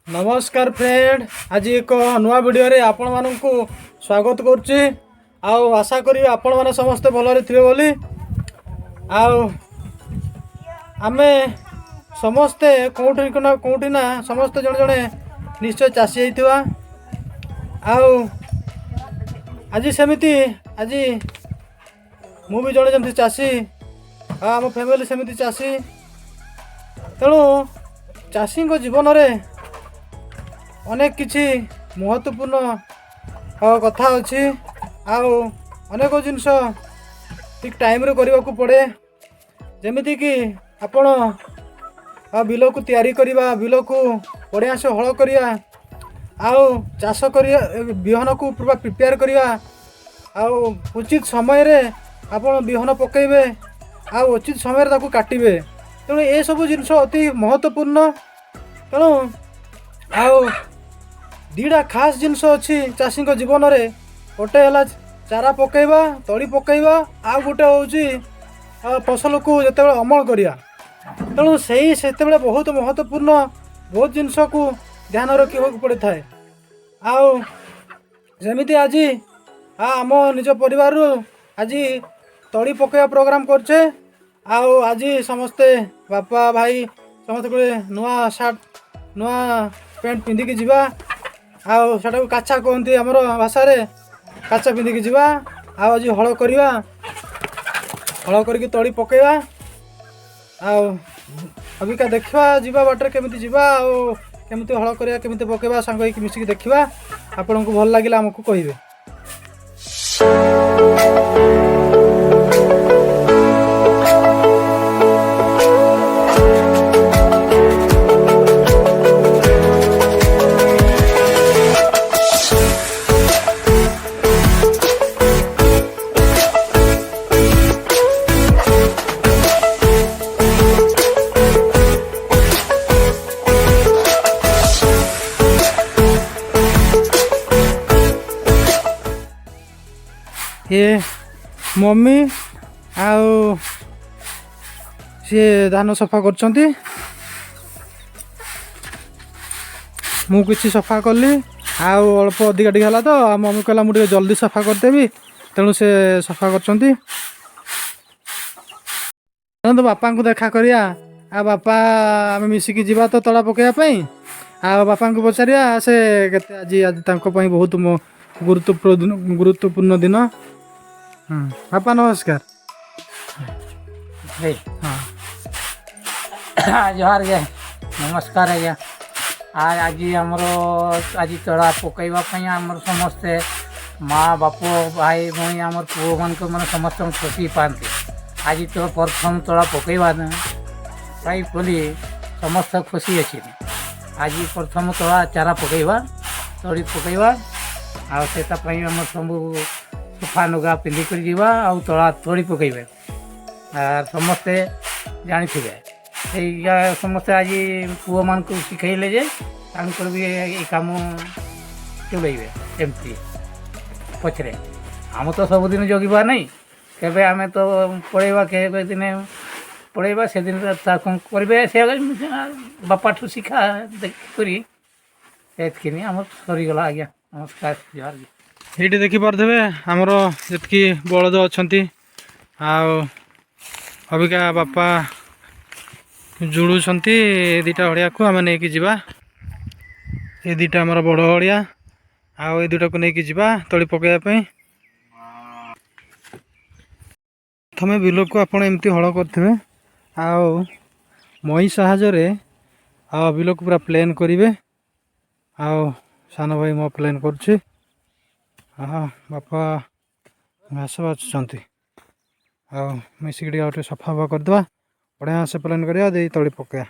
नमस्कार फ्रेंड, आज एक नुआ वीडियो रे आपण मानकु स्वागत करुच्ची। आशा करी आपण माने समस्त भलरे थिबे बोली। आमे समस्ते कोउठी ना समस्त जने जने निश्चय चासी होइतिबा। आज सेमिति आज मु भी जने जमती चासी आम फैमिली सेमिति चासी। तेणु चाषी जीवन में अनेक किछि महत्वपूर्ण कथा अच्छी। अनेक जिनस ठीक टाइम रे करने को पड़े। जमीती कि आपण बिल को तैयारी करवा, बिल को बढ़िया से हल करवा, चाष करिया बिहन को पूरा प्रिपेयर करवा, उचित समय रे आपण बिहन पकेबे, उचित समय ताकू काटिबे। तेणु ये सब जिनस अति महत्वपूर्ण। तेणु दीटा खास जिनस अच्छी चाषी जीवन में। गोटे है चारा पकेबा, तली पकेबा, आ गोटे हूँ फसल को जिते अमल करिया। तेणु से बहुत महत्वपूर्ण, बहुत जिनस को ध्यान रखा पड़े थाए। जमीती आज आम निज परिवार आज तली पकेबा प्रोग्राम करछे। आज समस्ते बापा भाई समस्ते नुआ सार्ट नुआ पैंट पिंधिकी जीवा। सेटा को काचा कहती आमर भाषा काचा पिंधिकी जीवा। आज हल करवा, हल करके तली पकेबा। अबिका देखा जीवा बाटर केमिति जीवा, केमिति हल करवा, केमिति पकेबा, सांग होइकी मिसिकी देखिबा। आपन को भल लागिला हमकु कहिबे। ये मम्मी आउ सी धान सफा करछंती, मु किछि सफा कली। अल्प अधिका टिके हला तो मम्मी कहला मुझे जल्दी सफा करदेवी। तेणु से सफा करछंती। तो बापा को देखा करिया। बापा आम मिसिकी जीवा तो तला पकेया। बापा को पचारिया से केते आज आज तांको पई बहुत गुरुत्वपूर्ण दिन। बापा नमस्कार। जोहार गे, नमस्कार आज्ञा। आज आमर आज तड़ा पकईवा आमर समस्ते माँ बाप भाई भाई आमर पुओ मान मैंने समस्त खुशी पाती। आज तो प्रथम तड़ा पकईवा पाई बोली समस्त खुशी अच्छी। आज प्रथम तड़ा चारा पकईवा, तड़ी पकईवा, आपाई आम सब सफा नुगा पिंधिक जीवा, तला तड़ी पकईबे। समस्ते जानी समस्ते आज पुओ मान को शिखले जे भी ये कम चलइबे। एमती पचरे आम तो सबुदिन जगिबा नहीं, केबे आमे तो पढ़ेबा, केबे दिने पढ़ेबा, से दिन करेंगे से बापा ठू शिखा देखी एतकिनी आम सरीगला। आज्ञा नमस्कार, जोहार। ये देखी पारे आमर जी बलद अच्छा। अबिका बापा जुड़ुंट दीटा हड़िया को आम नहीं जावा। ये दीटा आमर बड़ हड़िया, ये दुटा को लेकिन जावा तली पकड़ापी। प्रथम बिल को आप एमती हल करेंगे, मई साहाଯ୍ୟରେ बिल को पूरा प्लेन करेंगे। सान भाई मो प्लेन कर बापा घास बाचुंट। मिसिक गोटे सफा करदे, बढ़िया से प्लेन करा दे तली पकड़ा।